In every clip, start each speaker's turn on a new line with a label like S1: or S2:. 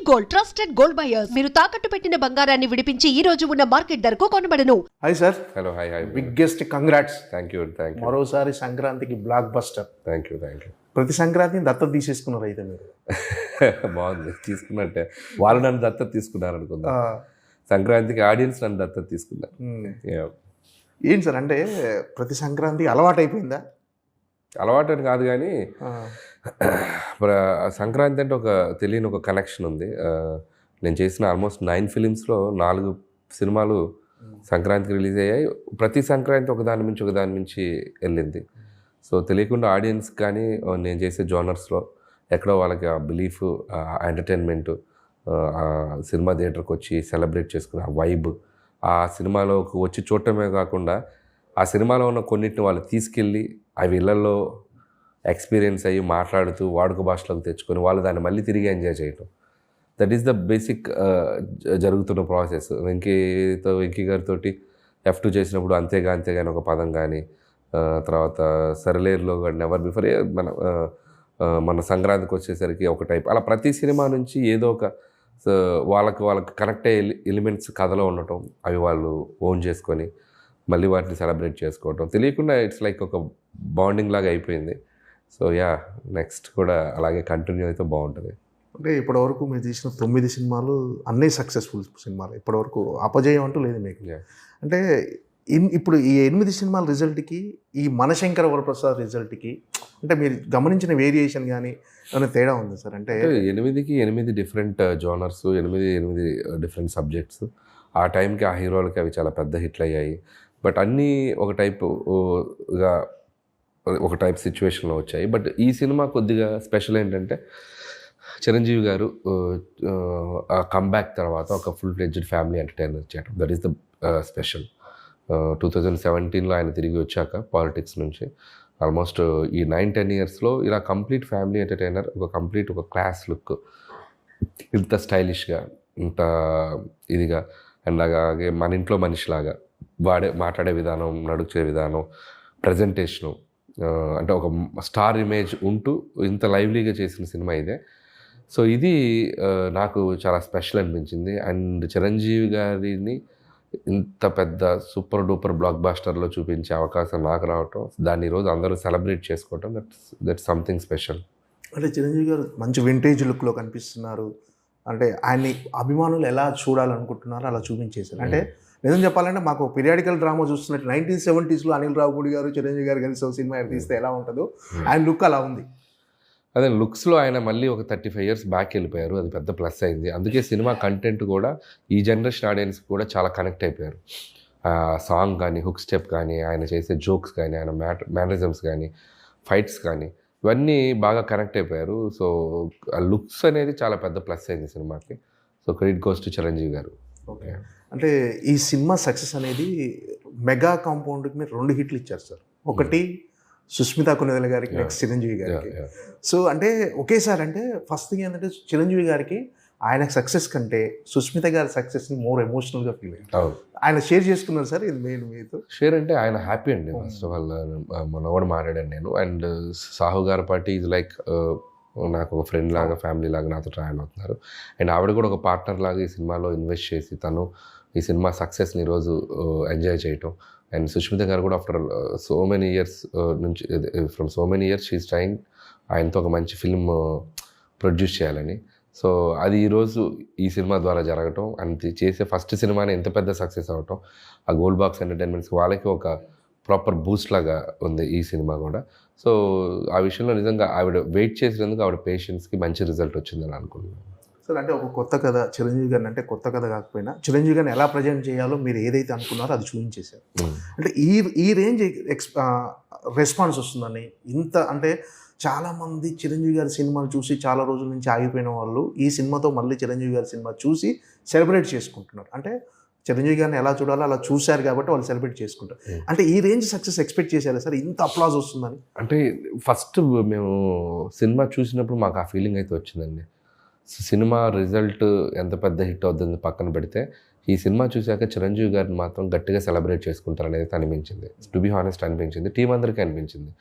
S1: Gold trusted gold buyers. మీరు తాకట్టు పెట్టిన బంగారాన్ని విడిపించి ఈ రోజు ఉన్న మార్కెట్ ధరకు కొనబడను.
S2: Hi sir.
S3: Hello hi hi
S2: biggest congrats.
S3: Thank you
S2: మరోసారి సంక్రాంతికి బ్లాక్ బస్టర్.
S3: థ్యాంక్ యూ
S2: ప్రతి సంక్రాంతిని దత్తత తీసేసుకున్నారు అయితే మీరు.
S3: బాగుంది తీసుకున్నట్టే. వాళ్ళు నన్ను దత్తత తీసుకున్నారు అనుకుందా. సంక్రాంతికి ఆడియన్స్ నన్ను దత్తత తీసుకున్నారు.
S2: ఏంటి సార్ అంటే ప్రతి సంక్రాంతి అలవాటు అయిపోయిందా?
S3: అలవాటు అని కాదు కానీ సంక్రాంతి అంటే ఒక తెలియని ఒక కనెక్షన్ ఉంది. నేను చేసిన ఆల్మోస్ట్ 9 ఫిలిమ్స్లో 4 సినిమాలు సంక్రాంతికి రిలీజ్ అయ్యాయి. ప్రతి సంక్రాంతి ఒకదాని నుంచి వెళ్ళింది. సో తెలియకుండా ఆడియన్స్ కానీ నేను చేసే జోనర్స్లో ఎక్కడో వాళ్ళకి ఆ బిలీఫ్, ఆ ఎంటర్టైన్మెంట్, సినిమా థియేటర్కి వచ్చి సెలబ్రేట్ చేసుకునే ఆ వైబ్, ఆ సినిమాలోకి వచ్చి చూడటమే కాకుండా ఆ సినిమాలో ఉన్న కొన్నిటిని వాళ్ళు తీసుకెళ్ళి అవి ఇళ్లలో ఎక్స్పీరియన్స్ అయ్యి మాట్లాడుతూ వాడుక భాషలోకి తెచ్చుకొని వాళ్ళు దాన్ని మళ్ళీ తిరిగి ఎంజాయ్ చేయటం. దట్ ఈస్ ద బేసిక్ జరుగుతున్న ప్రాసెస్. వెంకీ గారితో F2 చేసినప్పుడు అంతేగాని ఒక పదం కానీ, తర్వాత సరిలేరులో కానీ నెవర్ బిఫోర్, మన సంక్రాంతికి వచ్చేసరికి ఒక టైప్, అలా ప్రతి సినిమా నుంచి ఏదో ఒక వాళ్ళకి కనెక్ట్ అయ్యే ఎలిమెంట్స్ కథలో ఉండటం, అవి వాళ్ళు ఓన్ చేసుకొని మళ్ళీ వాటిని సెలబ్రేట్ చేసుకోవటం తెలియకుండా ఇట్స్ లైక్ ఒక బాండింగ్ లాగా అయిపోయింది. సో నెక్స్ట్ కూడా అలాగే కంటిన్యూ అయితే బాగుంటుంది.
S2: అంటే ఇప్పటివరకు మీరు తీసిన 9 సినిమాలు అన్నీ సక్సెస్ఫుల్ సినిమాలు. ఇప్పటివరకు అపజయం అంటూ లేదు మీకు. అంటే ఇప్పుడు ఈ 8 సినిమాల రిజల్ట్కి ఈ మనశంకర వరప్రసాద్ రిజల్ట్కి అంటే మీరు గమనించిన వేరియేషన్ కానీ ఏమైనా తేడా ఉంది సార్? అంటే
S3: 8కి 8 డిఫరెంట్ జోనర్స్, 8 డిఫరెంట్ సబ్జెక్ట్స్. ఆ టైంకి ఆ హీరోలకి అవి చాలా పెద్ద హిట్లు అయ్యాయి. బట్ అన్నీ ఒక టైప్ సిచ్యువేషన్లో వచ్చాయి. బట్ ఈ సినిమా కొద్దిగా స్పెషల్ ఏంటంటే చిరంజీవి గారు ఆ కంబ్యాక్ తర్వాత ఒక ఫుల్ ఫ్లెడ్జ్డ్ ఫ్యామిలీ ఎంటర్టైనర్ చేయడం, దట్ ఈస్ ద స్పెషల్. 2017లో ఆయన తిరిగి వచ్చాక పాలిటిక్స్ నుంచి ఆల్మోస్ట్ ఈ 9-10 ఇయర్స్లో ఇలా కంప్లీట్ ఫ్యామిలీ ఎంటర్టైనర్, ఒక క్లాస్ లుక్, ఇంత స్టైలిష్గా, ఇంత ఇదిగా, అండ్ అలాగే మన ఇంట్లో మనిషిలాగా మాట్లాడే విధానం, నడుచే విధానం, ప్రజెంటేషను, అంటే ఒక స్టార్ ఇమేజ్ ఉంటూ ఇంత లైవ్లీగా చేసిన సినిమా ఇదే. సో ఇది నాకు చాలా స్పెషల్ అనిపించింది. అండ్ చిరంజీవి గారిని ఇంత పెద్ద సూపర్ డూపర్ బ్లాక్ బాస్టర్లో చూపించే అవకాశం నాకు రావటం, దాన్ని ఈరోజు అందరూ సెలబ్రేట్ చేసుకోవటం, దట్స్ సంథింగ్ స్పెషల్.
S2: అంటే చిరంజీవి గారు మంచి వింటేజ్ లుక్లో కనిపిస్తున్నారు. అంటే ఆయన్ని అభిమానులు ఎలా చూడాలనుకుంటున్నారో అలా చూపించేశారు. అంటే నిజం చెప్పాలంటే మాకు పీరియాడికల్ డ్రామా చూస్తున్నట్టు 1970sలో అనిల్ రావుపూడి గారు చిరంజీవి గారు కలిసి ఒక సినిమా తీస్తే ఎలా ఉంటుందో ఆయన లుక్ అలా ఉంది.
S3: అదే లుక్స్లో ఆయన మళ్ళీ ఒక 35 ఇయర్స్ బ్యాక్ వెళ్ళిపోయారు. అది పెద్ద ప్లస్ అయింది. అందుకే సినిమా కంటెంట్ కూడా ఈ జనరేషన్ ఆడియన్స్ కూడా చాలా కనెక్ట్ అయిపోయారు. సాంగ్ కానీ, హుక్ స్టెప్ కానీ, ఆయన చేసే జోక్స్ కానీ, ఆయన మేనరిజమ్స్ కానీ, ఫైట్స్ కానీ, ఇవన్నీ బాగా కనెక్ట్ అయిపోయారు. సో ఆ లుక్స్ అనేది చాలా పెద్ద ప్లస్ అయింది సినిమాకి. So credit goes to Chiranjeevi గారు.
S2: ఓకే. అంటే ఈ సినిమా సక్సెస్ అనేది మెగా కాంపౌండ్కి మీరు 2 హిట్లు ఇచ్చారు సార్. ఒకటి సుస్మితా కొనిదెల గారికి, నెక్స్ట్ చిరంజీవి గారికి. సో అంటే ఒకేసారి అంటే ఫస్ట్ థింగ్ ఏంటంటే చిరంజీవి గారికి ఆయన సక్సెస్ కంటే సుస్మిత గారి సక్సెస్ని మోర్ ఎమోషనల్గా ఫీల్ అయ్యారు. ఆయన షేర్ చేసుకున్నారు సార్ ఇది మెయిన్ మీతో.
S3: షేర్ అంటే ఆయన హ్యాపీ అండి. ఫస్ట్ ఆఫ్ ఆల్ మొన్న కూడా మాట్లాడాను నేను. అండ్ సాహు గారి పార్టీ ఈజ్ లైక్ నాకు ఒక ఫ్రెండ్ లాగా, ఫ్యామిలీ లాగా నాతో ట్రావెల్ అవుతున్నారు. అండ్ ఆవిడ కూడా ఒక పార్ట్నర్ లాగా ఈ సినిమాలో ఇన్వెస్ట్ చేసి తను ఈ సినిమా సక్సెస్ని ఈరోజు ఎంజాయ్ చేయటం. అండ్ సుష్మిత గారు కూడా after so many years she is trying ఆయనతో ఒక మంచి ఫిల్మ్ ప్రొడ్యూస్ చేయాలని. సో అది ఈరోజు ఈ సినిమా ద్వారా జరగటం, అండ్ చేసే ఫస్ట్ సినిమాని ఎంత పెద్ద సక్సెస్ అవ్వటం, ఆ గోల్డ్ బాక్స్ ఎంటర్టైన్మెంట్స్ వాళ్ళకి ఒక ప్రాపర్ బూస్ట్ లాగా ఉంది ఈ సినిమా కూడా. సో ఆ విషయంలో నిజంగా ఆవిడ వెయిట్ చేసినందుకు ఆవిడ పేషెన్స్కి మంచి రిజల్ట్ వచ్చిందని అనుకుంటున్నాను.
S2: సార్ అంటే ఒక కొత్త కథ చిరంజీవి గారిని, అంటే కొత్త కథ కాకపోయినా చిరంజీవి గారిని ఎలా ప్రజెంట్ చేయాలో మీరు ఏదైతే అనుకున్నారో అది చూపించేశారు. అంటే ఈ రేంజ్ రెస్పాన్స్ వస్తుందని ఇంత అంటే చాలామంది చిరంజీవి గారి సినిమాలు చూసి చాలా రోజుల నుంచి ఆగిపోయిన వాళ్ళు ఈ సినిమాతో మళ్ళీ చిరంజీవి గారి సినిమా చూసి సెలబ్రేట్ చేసుకుంటున్నారు. అంటే చిరంజీవి గారిని ఎలా చూడాలో అలా చూశారు కాబట్టి వాళ్ళు సెలబ్రేట్ చేసుకుంటారు. అంటే ఈ రేంజ్ సక్సెస్ ఎక్స్పెక్ట్ చేశారా సార్, ఇంత అప్లాజ్ వస్తుందని?
S3: అంటే ఫస్ట్ మేము సినిమా చూసినప్పుడు మాకు ఆ ఫీలింగ్ అయితే వచ్చిందండి. సినిమా రిజల్ట్ ఎంత పెద్ద హిట్ అవుతుంది పక్కన పెడితే, ఈ సినిమా చూశాక చిరంజీవి గారిని మాత్రం గట్టిగా సెలబ్రేట్ చేసుకుంటారు అనేది అనిపించింది. టు బీ హానెస్ట్ అనిపించింది, టీం అందరికీ అనిపించింది.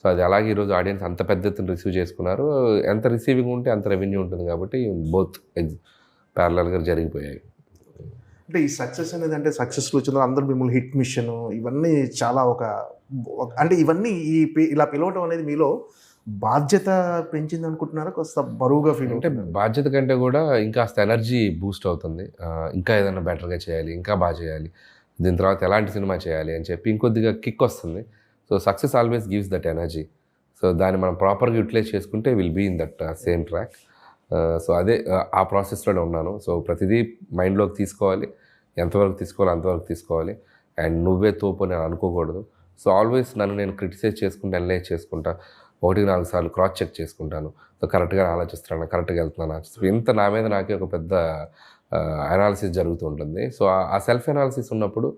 S3: సో అది అలాగే ఈరోజు ఆడియన్స్ అంత పెద్ద ఎత్తున రిసీవ్ చేసుకున్నారు. ఎంత రిసీవింగ్ ఉంటే అంత రెవెన్యూ ఉంటుంది కాబట్టి బోత్ ప్యారలల్గా జరిగిపోయాయి.
S2: అంటే ఈ సక్సెస్ అనేది అంటే సక్సెస్లో వచ్చిన అందరూ మిమ్మల్ని హిట్ మిషన్ ఇవన్నీ చాలా అంటే ఇవన్నీ ఇలా పిలవటం అనేది మీలో బాధ్యత పెంచింది అనుకుంటున్నారా, కొత్త బరువుగా ఫీల్
S3: అంటే బాధ్యత కంటే కూడా ఇంకాస్త ఎనర్జీ బూస్ట్ అవుతుంది. ఇంకా ఏదైనా బెటర్గా చేయాలి, ఇంకా బాగా చేయాలి, దీని తర్వాత ఎలాంటి సినిమా చేయాలి అని చెప్పి ఇంకొద్దిగా కిక్ వస్తుంది. So success always gives that energy. So దాన్ని మనం ప్రాపర్గా యూటిలైజ్ చేసుకుంటే will be in that same track. So అదే ఆ ప్రాసెస్లోనే ఉన్నాను. సో ప్రతిదీ మైండ్లోకి తీసుకోవాలి, ఎంతవరకు తీసుకోవాలి అంతవరకు తీసుకోవాలి. అండ్ నువ్వే తోపు నేను అనుకోకూడదు. సో ఆల్వేస్ నన్ను నేను క్రిటిసైజ్ చేసుకుంటా, అనలైజ్ చేసుకుంటా, 1-4 సార్లు క్రాస్ చెక్ చేసుకుంటాను. సో కరెక్ట్గా ఆలోచిస్తున్నాను, కరెక్ట్గా వెళ్తున్నాను. సో ఇంత నా మీద నాకే ఒక పెద్ద అనాలిసిస్ జరుగుతూ ఉంటుంది. సో ఆ సెల్ఫ్ అనాలిసిస్ ఉన్నప్పుడు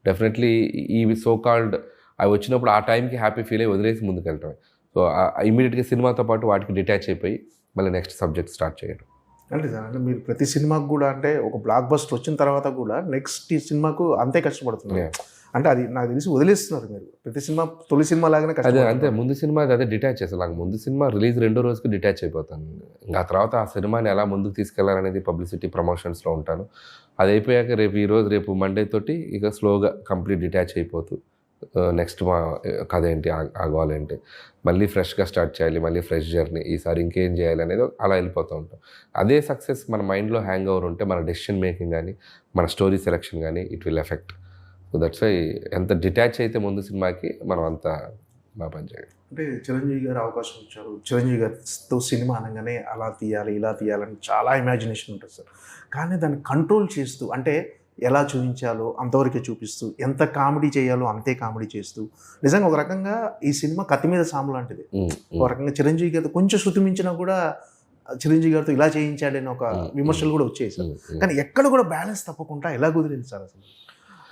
S3: డెఫినెట్లీ ఈ సో కాల్డ్ అవి వచ్చినప్పుడు ఆ టైంకి హ్యాపీ ఫీల్ అయ్యి వదిలేసి ముందుకు వెళ్ళటమే. సో ఇమీడియట్గా సినిమాతో పాటు వాటికి డిటాచ్ అయిపోయి మళ్ళీ నెక్స్ట్ సబ్జెక్ట్ స్టార్ట్ చేయడం.
S2: అంటే సార్ అంటే మీరు ప్రతి సినిమాకు కూడా అంటే ఒక బ్లాక్ బస్టర్ వచ్చిన తర్వాత కూడా నెక్స్ట్ ఈ సినిమాకు అంతే కష్టపడుతున్నారు. అంటే అది నాకు తెలిసి వదిలేస్తున్నారు మీరు ప్రతి సినిమా తొలి సినిమా లాగానే
S3: అదే
S2: కష్టపడుతున్నారు.
S3: అంతే, ముందు సినిమా అదే డిటాచ్ చేస్తాను. నాకు ముందు సినిమా రిలీజ్ 2వ రోజుకి డిటాచ్ అయిపోతాను. ఇంకా ఆ తర్వాత ఆ సినిమాని ఎలా ముందుకు తీసుకెళ్లాలనేది పబ్లిసిటీ ప్రమోషన్స్లో ఉంటాను. అది అయిపోయాక రేపు మండే తోటి ఇక స్లోగా కంప్లీట్ డిటాచ్ అయిపోతూ నెక్స్ట్ మా కథ ఏంటి, ఆ గోల్ ఏంటి, మళ్ళీ ఫ్రెష్గా స్టార్ట్ చేయాలి, మళ్ళీ ఫ్రెష్ జర్నీ, ఈసారి ఇంకేం చేయాలి అనేది అలా వెళ్ళిపోతూ ఉంటాం. అదే సక్సెస్ మన మైండ్లో హ్యాంగ్ ఓవర్ ఉంటే మన డెసిషన్ మేకింగ్ కానీ మన స్టోరీ సెలెక్షన్ కానీ it will effect. So that's why ఎంత డిటాచ్ అయితే ముందు సినిమాకి మనం అంత బాగా పనిచేయాలి.
S2: అంటే చిరంజీవి గారు అవకాశం ఇచ్చారు, చిరంజీవి గారితో సినిమా అనగానే అలా తీయాలి ఇలా తీయాలని చాలా ఇమాజినేషన్ ఉంటుంది సార్. కానీ దాన్ని కంట్రోల్ చేస్తూ అంటే ఎలా చూపించాలో అంతవరకే చూపిస్తూ, ఎంత కామెడీ చేయాలో అంతే కామెడీ చేస్తూ, నిజంగా ఒక రకంగా ఈ సినిమా కత్తి మీద సాము లాంటిది. ఒక రకంగా చిరంజీవి గారితో కొంచెం శృతి మించినా కూడా చిరంజీవి గారితో ఇలా చేయించాడని ఒక విమర్శలు కూడా వచ్చాయి సార్. కానీ ఎక్కడ కూడా బ్యాలెన్స్ తప్పకుండా ఎలా కుదిరింది సార్ అసలు?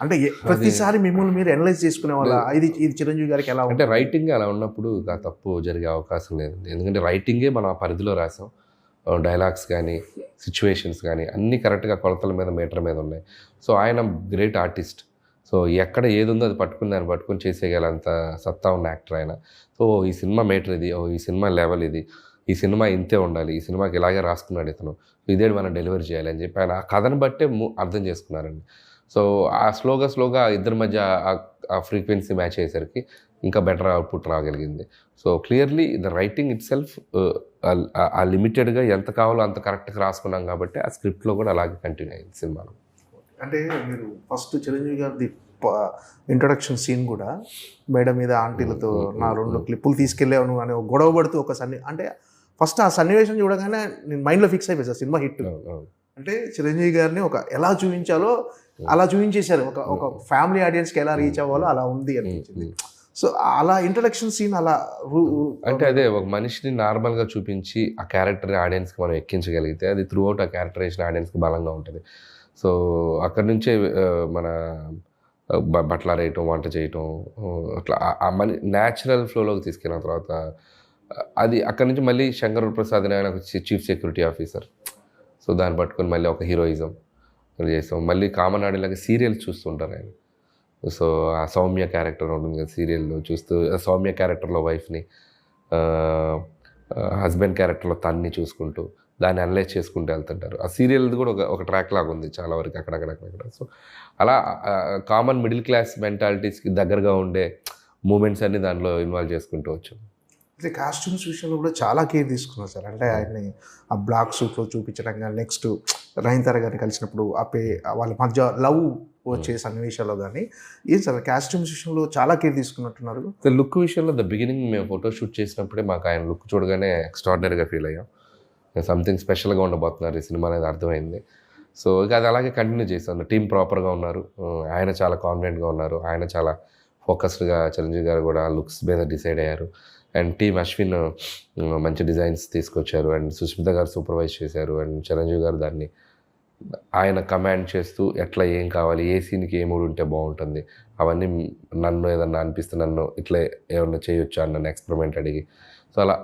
S2: అంటే ప్రతిసారి మిమ్మల్ని మీరు అనలైజ్ చేసుకునే వాళ్ళ ఇది చిరంజీవి గారికి ఎలా
S3: అంటే రైటింగ్ అలా ఉన్నప్పుడు ఆ తప్పు జరిగే అవకాశం లేదు. ఎందుకంటే రైటింగే మనం ఆ పరిధిలో రాసాం. డైలాగ్స్ కానీ సిచ్యువేషన్స్ కానీ అన్నీ కరెక్ట్గా కొలతల మీద మీటర్ మీద ఉన్నాయి. సో ఆయన గ్రేట్ ఆర్టిస్ట్. సో ఎక్కడ ఏది ఉందో అది దాన్ని పట్టుకొని చేసేయగలంత సత్తా ఉన్న యాక్టర్ ఆయన. సో ఈ సినిమా మీటర్ ఇది, ఈ సినిమా లెవెల్ ఇది, ఈ సినిమా ఇంతే ఉండాలి, ఈ సినిమాకి ఇలాగే రాసుకున్నాడు ఇతను, ఇదే మనం డెలివరీ చేయాలి అని చెప్పి ఆయన ఆ కథను బట్టే అర్థం చేసుకున్నారండి. సో ఆ స్లోగా ఇద్దరి మధ్య ఆ ఫ్రీక్వెన్సీ మ్యాచ్ అయ్యేసరికి ఇంకా బెటర్ అవుట్పుట్ రాగలిగింది. So clearly the writing itself ఆ లిమిటెడ్గా ఎంత కావాలో అంత కరెక్ట్గా రాసుకున్నాం కాబట్టి ఆ స్క్రిప్ట్లో కూడా అలాగే కంటిన్యూ అయింది సినిమాలో.
S2: అంటే మీరు ఫస్ట్ చిరంజీవి గారి ఇంట్రొడక్షన్ సీన్ కూడా మేడ మీద ఆంటీలతో నా 2 క్లిప్పులు తీసుకెళ్ళాను అని గొడవ పడుతూ అంటే ఫస్ట్ ఆ సన్నివేశం చూడగానే నేను మైండ్లో ఫిక్స్ అయిపోయి సార్ సినిమా హిట్. అంటే చిరంజీవి గారిని ఎలా చూపించాలో అలా చూపించేశారు. ఒక ఫ్యామిలీ ఆడియన్స్కి ఎలా రీచ్ అవ్వాలో అలా ఉంది అనిపించింది. సో అలా ఇంట్రొడక్షన్ సీన్ అలా
S3: అంటే అదే ఒక మనిషిని నార్మల్గా చూపించి ఆ క్యారెక్టర్ ఆడియన్స్కి మనం ఎక్కించగలిగితే అది త్రూ అవుట్ ఆ క్యారెక్టరేషన్ ఆడియన్స్కి బలంగా ఉంటుంది. సో అక్కడి నుంచే మన బట్టలు ఆరేయటం, వంట చేయటం, అట్లా ఆ న్యాచురల్ ఫ్లోలోకి తీసుకెళ్ళిన తర్వాత అది అక్కడి నుంచి మళ్ళీ శంకర్ ప్రసాద్ అని ఆయన చీఫ్ సెక్యూరిటీ ఆఫీసర్. సో దాన్ని పట్టుకొని మళ్ళీ ఒక హీరోయిజం చేస్తాం. మళ్ళీ కామన్ ఆడిలాగా సీరియల్స్ చూస్తుంటారు ఆయన. సో ఆ సౌమ్య క్యారెక్టర్ ఉంటుంది కదా సీరియల్లో చూస్తూ, సౌమ్య క్యారెక్టర్లో వైఫ్ని, హస్బెండ్ క్యారెక్టర్లో తన్ని చూసుకుంటూ దాన్ని అనలైజ్ చేసుకుంటూ వెళ్తుంటారు. ఆ సీరియల్ది కూడా ఒక ట్రాక్ లాగా ఉంది చాలా వరకు అక్కడక్కడ. సో అలా కామన్ మిడిల్ క్లాస్ మెంటాలిటీస్కి దగ్గరగా ఉండే మూమెంట్స్ అన్ని దాంట్లో ఇన్వాల్వ్ చేసుకుంటూ వచ్చు.
S2: అంటే కాస్ట్యూమ్స్ విషయంలో కూడా చాలా కేర్ తీసుకున్నారు సార్. అంటే ఆయన్ని ఆ బ్లాక్ సూట్లో చూపించడం కానీ, నెక్స్ట్ నయనతార గారిని కలిసినప్పుడు వాళ్ళ మధ్య లవ్ వచ్చే సన్నివేశాల్లో కానీ ఏం సార్ కాస్ట్యూమ్స్ విషయంలో చాలా కేర్ తీసుకున్నట్టున్నారు.
S3: లుక్ విషయంలో ద బిగినింగ్ మేము ఫోటో షూట్ చేసినప్పుడే మాకు ఆయన లుక్ చూడగానే ఎక్స్ట్రాడినరీగా ఫీల్ అయ్యాం. సంథింగ్ స్పెషల్గా ఉండబోతున్నారు ఈ సినిమా అనేది అర్థమైంది. సో ఇక అది అలాగే కంటిన్యూ చేస్తాను. టీం ప్రాపర్గా ఉన్నారు, ఆయన చాలా కాన్ఫిడెంట్గా ఉన్నారు, ఆయన చాలా ఫోకస్డ్గా, చిరంజీవి గారు కూడా లుక్స్ మీద డిసైడ్ అయ్యారు. అండ్ టీమ్ అశ్విన్ మంచి డిజైన్స్ తీసుకొచ్చారు, అండ్ సుష్మిత గారు సూపర్వైజ్ చేశారు, అండ్ చిరంజీవి గారు దాన్ని ఆయన కమాండ్ చేస్తూ ఎట్లా ఏం కావాలి, ఏ సీన్కి ఏ మూడు ఉంటే బాగుంటుంది అవన్నీ నన్ను ఏదన్నా అనిపిస్తే నన్ను ఇట్లా ఏమన్నా చేయొచ్చు అని నన్ను ఎక్స్పెరిమెంట్ అడిగి, సో అలా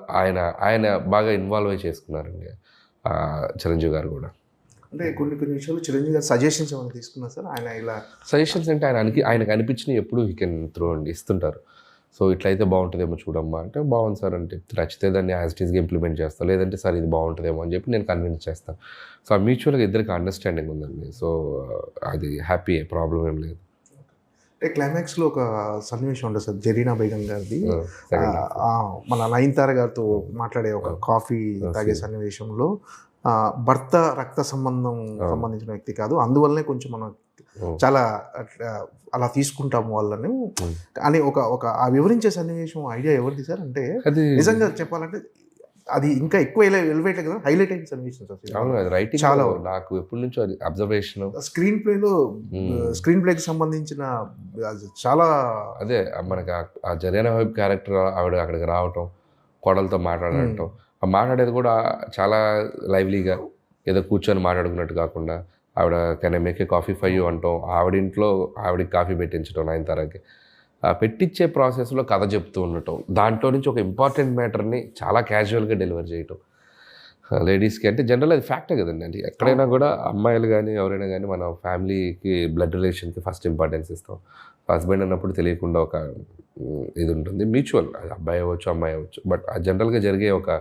S3: ఆయన బాగా ఇన్వాల్వ్ అయి చేసుకున్నారండి చిరంజీవి గారు కూడా.
S2: అంటే కొన్ని విషయాలు చిరంజీవి గారు సజెషన్స్ ఏమైనా తీసుకున్నారు సార్? ఆయన ఇలా
S3: సజెషన్స్ అంటే ఆయనకి అనిపించినవి ఎప్పుడు హీ కెన్ త్రో అండి, ఇస్తుంటారు. సో ఇట్లయితే బాగుంటుందేమో చూడమ్మా అంటే, బాగుంది సార్ అంటే నచ్చితే దాన్ని యాజ్ ఇట్ ఈస్గా ఇంప్లిమెంట్ చేస్తాను, లేదంటే సార్ ఇది బాగుంటుందేమో అని చెప్పి నేను కన్విన్స్ చేస్తాను. సో ఆ మ్యూచువల్గా ఇద్దరికి అండర్స్టాండింగ్ ఉందండి. సో అది హ్యాపీ, ప్రాబ్లం ఏం లేదు.
S2: అంటే క్లైమాక్స్లో ఒక సన్నివేశం ఉంటుంది సార్, జరీనా బేగం గారిది.
S3: Second
S2: మన నయనతార గారితో మాట్లాడే ఒక కాఫీ తాగే సన్నివేశంలో భర్త రక్త సంబంధించిన వ్యక్తి కాదు, అందువల్లనే కొంచెం మనం చాలా అలా తీసుకుంటాము వాళ్ళని అని ఒక ఆ వివరించే సన్నివేశం ఐడియా ఎవరిది సార్? అంటే
S3: అది
S2: నిజంగా చెప్పాలంటే అది ఇంకా ఎక్కువ ఎలివేట్ కదా, హైలైట్ అయిన సన్నివేశం సార్.
S3: అవును, అది రైటింగ్
S2: చాలా
S3: నాకు ఎప్పటి నుంచో అది అబ్జర్వేషన్.
S2: స్క్రీన్ ప్లేకి సంబంధించిన చాలా
S3: అదే మనకి ఆ జరీనా వైబ్ క్యారెక్టర్ ఆవిడ అక్కడికి రావటం, కోడలతో మాట్లాడటం, ఆ మాట్లాడేది కూడా చాలా లైవ్లీగా, ఏదో కూర్చొని మాట్లాడుకున్నట్టు కాకుండా ఆవిడ can I make a coffee for you అంటాం, ఆవిడింట్లో ఆవిడకి కాఫీ పెట్టించడం, నయనతారకి పెట్టించే ప్రాసెస్లో కథ చెప్తూ ఉండటం, దాంట్లో నుంచి ఒక ఇంపార్టెంట్ మ్యాటర్ని చాలా క్యాజువల్గా డెలివర్ చేయటం లేడీస్కి. అంటే జనరల్ అది ఫ్యాక్టే కదండి. అంటే ఎక్కడైనా కూడా అమ్మాయిలు కానీ ఎవరైనా కానీ మన ఫ్యామిలీకి, బ్లడ్ రిలేషన్కి ఫస్ట్ ఇంపార్టెన్స్ ఇస్తాం. హస్బెండ్ అన్నప్పుడు తెలియకుండా ఒక ఇది ఉంటుంది, మ్యూచువల్, అది అబ్బాయి అవ్వచ్చు అమ్మాయి అవ్వచ్చు, బట్ ఆ జనరల్గా జరిగే ఒక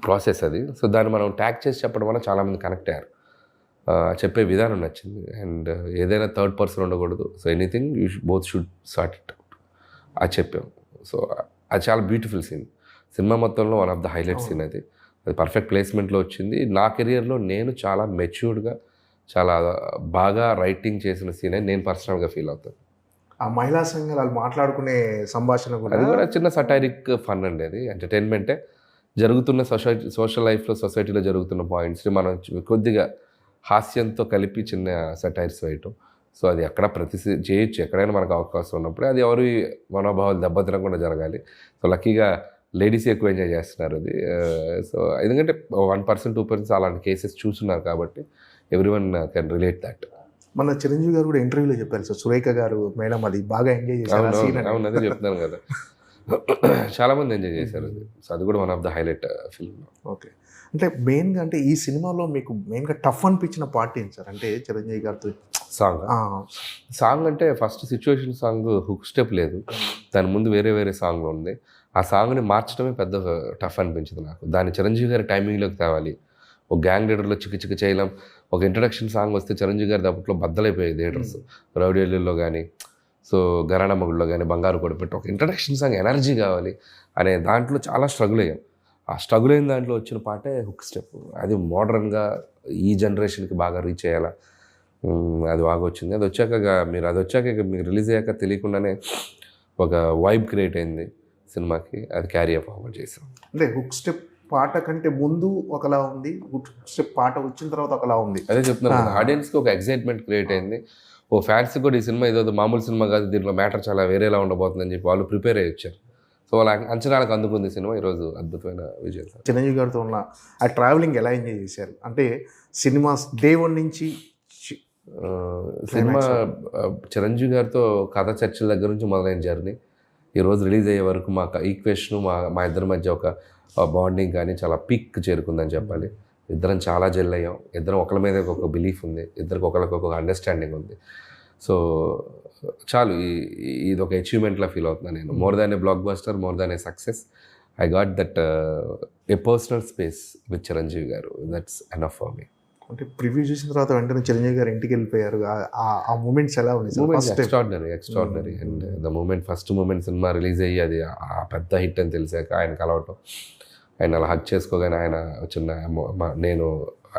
S3: ప్రాసెస్ అది. సో దాన్ని మనం ట్యాగ్ చేసి చెప్పడం వల్ల చాలామంది కనెక్ట్ అయ్యారు. చెప్పే విధానం నచ్చింది. అండ్ ఏదైనా థర్డ్ పర్సన్ ఉండకూడదు. So anything you both should sort it out అది చెప్పాం. సో అది చాలా బ్యూటిఫుల్ సీన్, సినిమా మొత్తంలో one of the highlight scene అది. అది పర్ఫెక్ట్ ప్లేస్మెంట్లో వచ్చింది. నా కెరియర్లో నేను చాలా మెచ్యూర్డ్గా, చాలా బాగా రైటింగ్ చేసిన సీన్ అని నేను పర్సనల్గా ఫీల్ అవుతాను.
S2: ఆ మహిళా సంఘాలు వాళ్ళు మాట్లాడుకునే సంభాషణ
S3: అది కూడా చిన్న సటైరిక్ ఫన్ అండి. అది ఎంటర్టైన్మెంటే. జరుగుతున్న సోషల్ లైఫ్లో, సొసైటీలో జరుగుతున్న పాయింట్స్ని మనం కొద్దిగా హాస్యంతో కలిపి చిన్న సటైర్స్ వేయటం. సో అది ఎక్కడ చేయొచ్చు, ఎక్కడైనా మనకు అవకాశం ఉన్నప్పుడే. అది ఎవరి మనోభావాలు దెబ్బతినకుండా జరగాలి. సో లక్కీగా లేడీస్ ఎక్కువ ఎంజాయ్ చేస్తున్నారు అది. సో ఎందుకంటే 1%, 2% అలాంటి కేసెస్ చూస్తున్నారు కాబట్టి ఎవ్రీవన్ కెన్ రిలేట్ దట్.
S2: మన చిరంజీవి గారు కూడా ఇంటర్వ్యూలో చెప్పారు సార్, సురేఖ గారు మేడం అది బాగా ఎంజాయ్ చేశారు.
S3: అవును, అదే చెప్తున్నాను కదా, చాలామంది ఎంజాయ్ చేశారు అది. సో అది కూడా one of the highlight film.
S2: Okay, అంటే మెయిన్గా అంటే ఈ సినిమాలో మీకు మెయిన్గా టఫ్ అనిపించిన పార్ట్ ఏంటి సార్? అంటే చిరంజీవి గారితో
S3: సాంగ్ అంటే first situation song hook step లేదు, దాని ముందు వేరే సాంగ్లో ఉంది. ఆ సాంగ్ని మార్చడమే పెద్ద టఫ్ అనిపించింది నాకు. దాన్ని చిరంజీవి గారి టైమింగ్లోకి తేవాలి. ఒక గ్యాంగ్ లీడర్లో చిక్కు చేయలేం. ఒక ఇంట్రడక్షన్ సాంగ్ వస్తే చిరంజీవి గారి దాంట్లో బద్దలైపోయాయి థియేటర్స్. రౌడీలో కానీ, సో గరాణ మొగుడులో కానీ, బంగారు కొడపెట్టి ఒక ఇంట్రడక్షన్ సాంగ్ ఎనర్జీ కావాలి అనే దాంట్లో చాలా స్ట్రగుల్ అయ్యాం. ఆ స్ట్రగుల్ అయిన దాంట్లో వచ్చిన పాటే హుక్ స్టెప్. అది మోడర్న్గా ఈ జనరేషన్కి బాగా రీచ్ అయ్యేలా అది బాగా వచ్చింది. అది వచ్చాక మీకు రిలీజ్ అయ్యాక తెలియకుండానే ఒక వైబ్ క్రియేట్ అయింది సినిమాకి. అది క్యారీ ఫార్వర్డ్ చేసాం.
S2: అంటే హుక్ స్టెప్ పాట కంటే ముందు ఒకలా ఉంది, హుక్ స్టెప్ పాట వచ్చిన తర్వాత ఒకలా ఉంది.
S3: అదే చెప్తున్నాను, ఆడియన్స్కి ఒక ఎక్సైట్మెంట్ క్రియేట్ అయింది. ఓ ఫ్యాన్స్కి కూడా ఈ సినిమా ఏదో మామూలు సినిమా కాదు, దీంట్లో మ్యాటర్ చాలా వేరేలా ఉండబోతుందని చెప్పి వాళ్ళు ప్రిపేర్ అయ్యి వచ్చారు. సో వాళ్ళ అంచనాలకు అందుకుంది సినిమా. ఈరోజు అద్భుతమైన విజయం.
S2: చిరంజీవి గారితో ఉన్న ఆ ట్రావెలింగ్ ఎలా ఎంజాయ్ చేశారు? అంటే సినిమా డే 1 నుంచి
S3: సినిమా చిరంజీవి గారితో కథ చర్చల దగ్గర నుంచి మొదలైన జర్నీ ఈరోజు రిలీజ్ అయ్యే వరకు మా ఈక్వేషన్, మా ఇద్దరి మధ్య ఒక బాండింగ్ కానీ చాలా పీక్ చేరుకుందని చెప్పాలి. ఇద్దరం చాలా జెల్ అయ్యాం. ఇద్దరం ఒకరి మీద ఒక బిలీఫ్ ఉంది, ఇద్దరికి ఒకరికొక అండర్స్టాండింగ్ ఉంది. సో చాలు, ఇది ఒక అచీవ్మెంట్లా ఫీల్ అవుతున్నాను నేను. More than a blockbuster, more than a success, I got that a personal space with Chiranjeevi garu. That's enough for me.
S2: అంటే ప్రివ్యూ చూసిన తర్వాత వెంటనే చిరంజీవి గారు ఇంటికి వెళ్ళిపోయారు. ఆ మూమెంట్స్ ఎలా ఉన్నాయి?
S3: Extraordinary. And the moment, first moment cinema release అయ్యి అది ఆ పెద్ద హిట్ అని తెలిసాక ఆయన కలవటం, ఆయన అలా హక్ చేసుకోగానే ఆయన చిన్న నేను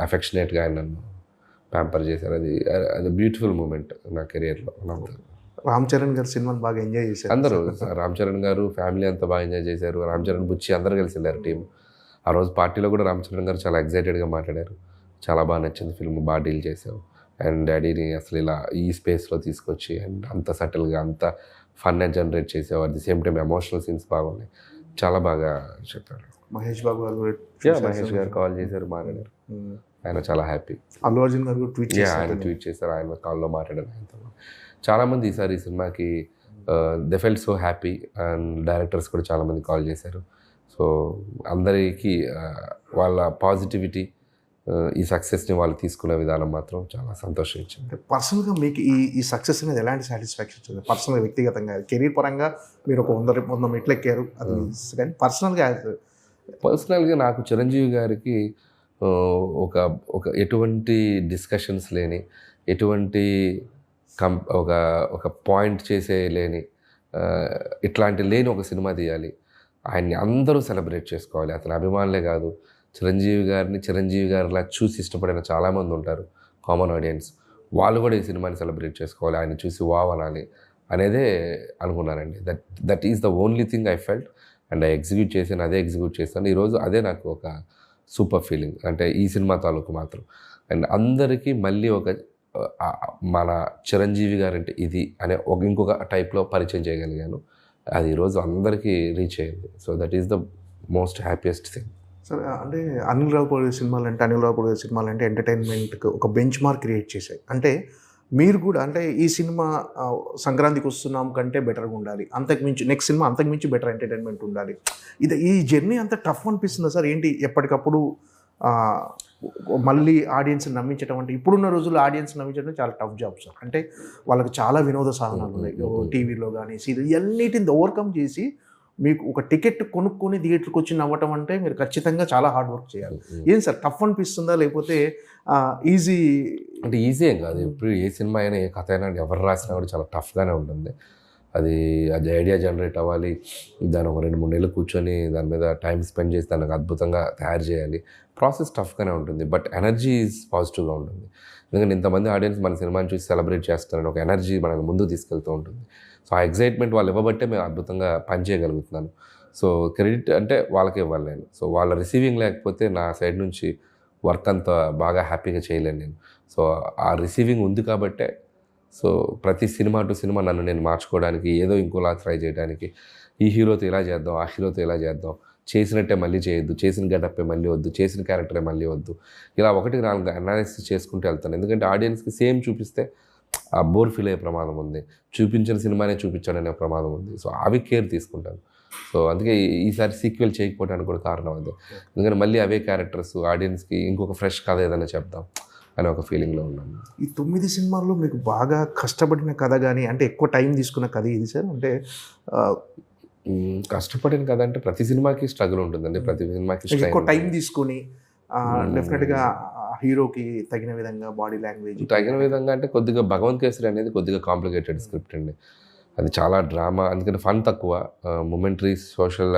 S3: అఫెక్షనేట్గా ఆయన నన్ను ప్యాంపర్ చేశారు. అది బ్యూటిఫుల్ మూమెంట్ నా కెరియర్లో.
S2: రామ్ చరణ్ గారు సినిమాని బాగా ఎంజాయ్ చేశారు.
S3: అందరూ, రామ్ చరణ్ గారు ఫ్యామిలీ అంతా బాగా ఎంజాయ్ చేశారు. రామ్ చరణ్, బుచ్చి అందరూ కలిసి వెళ్ళారు టీం. ఆ రోజు పార్టీలో కూడా రామ్ చరణ్ గారు చాలా ఎక్సైటెడ్గా మాట్లాడారు. చాలా బాగా నచ్చింది ఫిల్మ్, బాగా డీల్ చేసావు, అండ్ డాడీని అసలు ఇలా ఈ స్పేస్లో తీసుకొచ్చి అండ్ అంత సటిల్గా అంత ఫన్ జనరేట్ చేసావు. At the same time emotional scenes బాగున్నాయి, చాలా బాగా చెప్పారు.
S2: మహేష్ బాబు గారు
S3: మహేష్ గారు కాల్ చేశారు, మాట్లాడారు. ఆయన చాలా హ్యాపీ.
S2: అల్లు అర్జున్ గారు
S3: ఆయన ట్వీట్ చేశారు, ఆయన కాల్లో మాట్లాడారు. ఆయనతో చాలామంది ఈసారి ఈ సినిమాకి they felt so happy, and directors కూడా చాలామంది కాల్ చేశారు. సో అందరికీ వాళ్ళ పాజిటివిటీ, ఈ సక్సెస్ని వాళ్ళు తీసుకునే విధానం మాత్రం చాలా సంతోషించింది.
S2: అంటే పర్సనల్గా మీకు ఈ సక్సెస్ అనేది ఎలాంటి సాటిస్ఫాక్షన్ వచ్చింది? పర్సనల్గా వ్యక్తిగతంగా కెరీర్ పరంగా మీరు ఒక 100 మెట్లు ఎక్కారు అది, కానీ పర్సనల్గా
S3: నాకు చిరంజీవి గారికి ఒక ఒక ఎటువంటి డిస్కషన్స్ లేని, ఎటువంటి ఒక పాయింట్ చేసే లేని, ఇట్లాంటి లేని ఒక సినిమా తీయాలి, ఆయన్ని అందరూ సెలబ్రేట్ చేసుకోవాలి. అతని అభిమానులే కాదు, చిరంజీవి గారిలా చూసి ఇష్టపడిన చాలామంది ఉంటారు కామన్ ఆడియన్స్, వాళ్ళు కూడా ఈ సినిమాని సెలబ్రేట్ చేసుకోవాలి, ఆయన చూసి వావ్ అనాలి అనేదే అనుకున్నానండి. That is the only thing I felt and I execute చేశాను. ఈరోజు అదే నాకు ఒక సూపర్ ఫీలింగ్, అంటే ఈ సినిమా తాలూకు మాత్రం. అండ్ అందరికీ మళ్ళీ ఒక మన చిరంజీవి గారంటే ఇది అనే ఇంకొక టైప్లో పరిచయం చేయగలిగాను. అది ఈరోజు అందరికీ రీచ్ అయ్యింది. So that is the most happiest thing.
S2: సరే, అంటే అనిల్ రావుపూడి సినిమాలు అంటే ఎంటర్టైన్మెంట్కి ఒక బెంచ్ మార్క్ క్రియేట్ చేశాయి. అంటే మీరు కూడా అంటే ఈ సినిమా సంక్రాంతికి వస్తున్నాం కంటే బెటర్గా ఉండాలి, నెక్స్ట్ సినిమా అంతకుమించి బెటర్ ఎంటర్టైన్మెంట్ ఉండాలి. ఈ జర్నీ అంత టఫ్ అనిపిస్తుందా సార్? ఏంటి ఎప్పటికప్పుడు మళ్ళీ ఆడియన్స్ని నమ్మించడం అంటే ఇప్పుడున్న రోజుల్లో ఆడియన్స్ నమ్మించడం చాలా టఫ్ జాబ్ సార్. అంటే వాళ్ళకి చాలా వినోద సాధనాలు ఉన్నాయి, టీవీలో కానీ సీరియల్, ఇవన్నిటిని ఓవర్కమ్ చేసి మీకు ఒక టికెట్ కొనుక్కొని థియేటర్కి వచ్చి నవ్వటం అంటే మీరు ఖచ్చితంగా చాలా హార్డ్ వర్క్ చేయాలి. ఏం సార్ టఫ్ అనిపిస్తుందా, లేకపోతే ఈజీ?
S3: అంటే ఈజీ ఏం కాదు. ఇప్పుడు ఏ సినిమా అయినా, ఏ కథ అయినా, ఎవరు రాసినా కూడా చాలా టఫ్గానే ఉంటుంది. అది ఐడియా జనరేట్ అవ్వాలి, దాన్ని ఒక 2-3 నెలలు కూర్చొని దాని మీద టైం స్పెండ్ చేసి దానికి అద్భుతంగా తయారు చేయాలి. ప్రాసెస్ టఫ్గానే ఉంటుంది, బట్ ఎనర్జీ ఈజ్ పాజిటివ్గా ఉంటుంది. ఎందుకంటే ఇంతమంది ఆడియన్స్ మన సినిమాని చూసి సెలబ్రేట్ చేస్తారని ఒక ఎనర్జీ మనల్ని ముందుకు తీసుకెళ్తూ ఉంటుంది. సో ఆ ఎగ్జైట్మెంట్ వాళ్ళు ఇవ్వబట్టే మేము అద్భుతంగా పని చేయగలుగుతున్నాను. సో క్రెడిట్ అంటే వాళ్ళకే ఇవ్వాలి నేను. సో వాళ్ళ రిసీవింగ్ లేకపోతే నా సైడ్ నుంచి వర్క్ అంతా బాగా హ్యాపీగా చేయలేను నేను. సో ఆ రిసీవింగ్ ఉంది కాబట్టే సో ప్రతి సినిమా టు సినిమా నన్ను నేను మార్చుకోవడానికి, ఏదో ఇంకోలా ట్రై చేయడానికి, ఈ హీరోతో ఇలా చేద్దాం, ఆ హీరోతో ఇలా చేద్దాం, చేసినట్టే మళ్ళీ చేయొద్దు, చేసిన గెటప్పే మళ్ళీ వద్దు, చేసిన క్యారెక్టరే మళ్ళీ వద్దు, ఇలా 1-4 అనాలిసిస్ చేసుకుంటూ వెళ్తాను. ఎందుకంటే ఆడియన్స్కి సేమ్ చూపిస్తే ఆ బోర్ ఫీల్ అయ్యే ప్రమాదం ఉంది, చూపించిన సినిమానే చూపించాడనే ప్రమాదం ఉంది. సో అవి కేర్ తీసుకుంటాను. సో అందుకే ఈసారి సీక్వెల్ చేయకపోవడానికి కూడా కారణం అదే. ఎందుకంటే మళ్ళీ అవే క్యారెక్టర్స్ ఆడియన్స్కి ఇంకొక ఫ్రెష్ కథ ఏదైనా చెప్దాం అనే ఒక ఫీలింగ్లో ఉన్నాను.
S2: ఈ 9 సినిమాల్లో మీకు బాగా కష్టపడిన కథ కానీ, అంటే ఎక్కువ టైం తీసుకున్న కథ ఇది సార్? అంటే
S3: కష్టపడిన కథ అంటే ప్రతి సినిమాకి స్ట్రగుల్ ఉంటుందండి, ప్రతి సినిమాకి
S2: ఎక్కువ టైం తీసుకొని డెఫినెట్గా హీరోకి తగిన విధంగా బాడీ లాంగ్వేజ్
S3: తగిన విధంగా అంటే కొద్దిగా భగవంత్ కేసరి అనేది కొద్దిగా కాంప్లికేటెడ్ స్క్రిప్ట్ అండి. అది చాలా డ్రామా, అందుకని ఫన్ తక్కువ, మొమెంటరీ సోషల్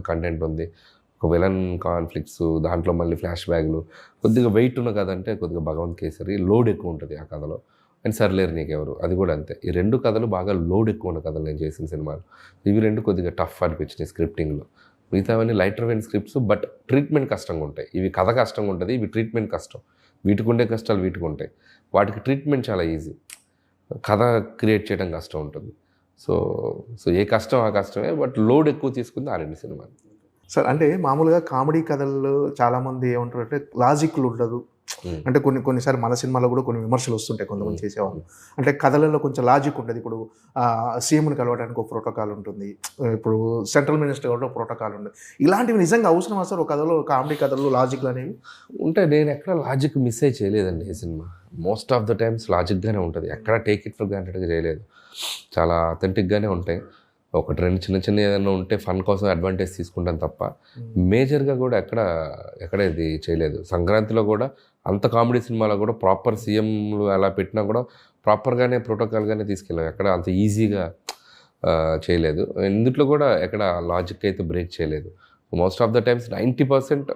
S3: కంటెంట్ ఉంది, ఒక విలన్ కాన్ఫ్లిక్ట్స్, దాంట్లో మళ్ళీ ఫ్లాష్ బ్యాక్లు, కొద్దిగా వెయిట్ ఉన్న కథ అంటే కొద్దిగా భగవంత్ కేసరి. లోడ్ ఎక్కువ ఉంటుంది ఆ కథలో. అండ్ సర్లేరు నీకెవరు, అది కూడా అంతే. ఈ 2 కథలు బాగా లోడ్ ఎక్కువ ఉన్న కథలు నేను చేసిన సినిమాలు. ఇవి 2 కొద్దిగా టఫ్ అనిపించినాయి స్క్రిప్టింగ్లో. మిగతావన్నీ lighter vein scripts, but treatment కష్టంగా ఉంటాయి. ఇవి కథ కష్టంగా ఉంటుంది, ఇవి ట్రీట్మెంట్ కష్టం. వీటికి ఉండే కష్టాలు వీటికి ఉంటాయి, వాటికి ట్రీట్మెంట్ చాలా ఈజీ, కథ క్రియేట్ చేయడం కష్టం ఉంటుంది. సో ఏ కష్టం ఆ కష్టమే, బట్ లోడ్ ఎక్కువ తీసుకుంది ఆ 2 సినిమాలు.
S2: సార్, అంటే మామూలుగా కామెడీ కథల్లో చాలామంది ఏమంటారు అంటే లాజిక్లు ఉండదు, అంటే కొన్నిసార్లు మన సినిమాలో కూడా కొన్ని విమర్శలు వస్తుంటాయి కొంతమంది చేసేవాళ్ళు. అంటే కథలలో కొంచెం లాజిక్ ఉంటుంది. ఇప్పుడు సీఎంని కలవడానికి ఒక ప్రోటోకాల్ ఉంటుంది, ఇప్పుడు సెంట్రల్ మినిస్టర్ కూడా ఒక ప్రోటోకాల్ ఉంటుంది. ఇలాంటివి నిజంగా అవసరం సార్ ఒక కథలో, కామెడీ కథల్లో లాజిక్లు అనేవి
S3: ఉంటాయి? నేను ఎక్కడ లాజిక్ మిస్ అయ్యి చేయలేదండి ఈ సినిమా. మోస్ట్ ఆఫ్ ద టైమ్స్ లాజిక్గానే ఉంటుంది, ఎక్కడ టేక్ ఇట్ ఫర్ గ్రాంటెడ్గా చేయలేదు. చాలా అథెంటిక్గానే ఉంటాయి. 1-2 చిన్న ఏదైనా ఉంటే ఫన్ కోసం అడ్వాంటేజ్ తీసుకుంటాను తప్ప మేజర్గా కూడా ఎక్కడ ఇది చేయలేదు. సంక్రాంతిలో కూడా అంత కామెడీ సినిమాలో కూడా ప్రాపర్ సీఎంలు అలా పెట్టినా కూడా ప్రాపర్గానే ప్రోటోకాల్గానే తీసుకెళ్ళాం, ఎక్కడ అంత ఈజీగా చేయలేదు. ఇందులో కూడా ఎక్కడ లాజిక్ అయితే బ్రేక్ చేయలేదు. మోస్ట్ ఆఫ్ ద టైమ్స్ 90%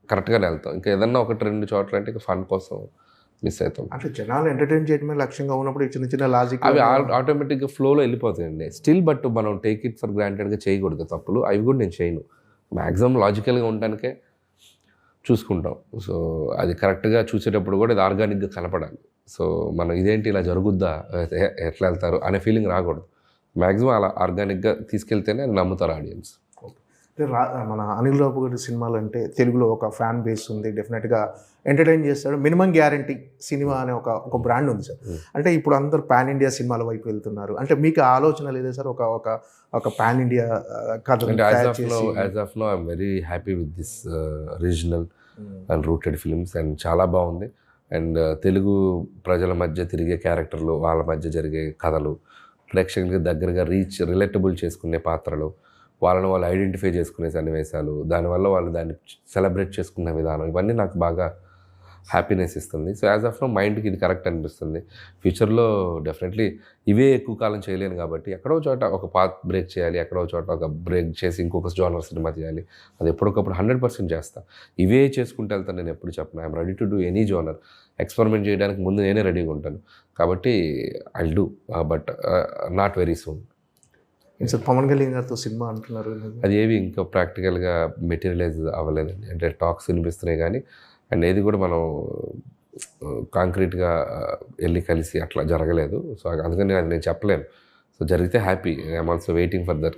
S3: కరెక్ట్గానే వెళ్తాం. ఇంకా ఏదన్నా 1-2 చోట్ల అంటే ఇంకా ఫన్ కోసం మిస్ అవుతాం.
S2: అంటే జనాలు ఎంటర్టైన్ చేయడమే లక్ష్యంగా ఉన్నప్పుడు చిన్న లాజిక్
S3: అవి ఆటోమేటిక్గా ఫ్లోలో వెళ్ళిపోతాయండి స్టిల్. బట్ మనం టేక్ ఇట్ ఫర్ గ్రాంటెడ్గా చేయకూడదు తప్పులు, అవి కూడా నేను చేయను. మ్యాక్సిమం లాజికల్గా ఉండడానికే చూసుకుంటాం. సో అది కరెక్ట్గా చూసేటప్పుడు కూడా ఇది ఆర్గానిక్గా కనపడాలి. సో మనం ఇదేంటి ఇలా జరుగుద్దా, ఎట్లా వెళ్తారు అనే ఫీలింగ్ రాకూడదు. మ్యాక్సిమం అలా ఆర్గానిక్గా తీసుకెళ్తేనే నమ్ముతారు ఆడియన్స్.
S2: మన అనిల్ రావుపూడి సినిమాలు అంటే తెలుగులో ఒక ఫ్యాన్ బేస్ ఉంది, డెఫినెట్గా ఎంటర్టైన్ చేస్తాడు. మినిమం గ్యారంటీ సినిమా అనే ఒక బ్రాండ్ ఉంది సార్. అంటే ఇప్పుడు అందరు పాన్ ఇండియా సినిమాల వైపు వెళ్తున్నారు. అంటే మీకు ఆలోచన లేదా సార్ ఒక పాన్ ఇండియా కథ?
S3: అంటే as of now I'm very happy with this regional and rooted films and చాలా బాగుంది. అండ్ తెలుగు ప్రజల మధ్య తిరిగే క్యారెక్టర్లు, వాళ్ళ మధ్య జరిగే కథలు, ప్రేక్షకులకి దగ్గరగా రిలేటబుల్ చేసుకునే పాత్రలు, వాళ్ళని వాళ్ళు ఐడెంటిఫై చేసుకునే సన్నివేశాలు, దానివల్ల వాళ్ళు దాన్ని సెలబ్రేట్ చేసుకునే విధానం, ఇవన్నీ నాకు బాగా హ్యాపీనెస్ ఇస్తుంది. సో యాజ్ ఆఫ్ నో మైండ్కి ఇది కరెక్ట్ అనిపిస్తుంది. ఫ్యూచర్లో డెఫినెట్లీ ఇవే ఎక్కువ కాలం చేయలేను కాబట్టి ఎక్కడో చోట ఒక పాత్ బ్రేక్ చేయాలి, ఎక్కడో చోట ఒక బ్రేక్ చేసి ఇంకొక జోనర్ సినిమా చేయాలి. అది ఎప్పటికప్పుడు 100% చేస్తాను. ఇవే చేసుకుంటూ వెళ్తాను, నేను ఎప్పుడు చెప్పను. I'm ready to do any genre. Experiment చేయడానికి ముందు నేనే రెడీగా ఉంటాను. కాబట్టి I do, but not very soon.
S2: Sir Pavan Kalyan గారితో సినిమా అంటున్నారు,
S3: అది ఏవి ఇంకా ప్రాక్టికల్గా మెటీరియలైజ్ అవ్వలేదండి. అంటే టాక్స్ వినిపిస్తున్నాయి కానీ అండ్ ఏది కూడా మనం కాంక్రీట్గా వెళ్ళి కలిసి అట్లా జరగలేదు. సో అందుకని అది నేను చెప్పలేను. సో జరిగితే happy. I'm also waiting for that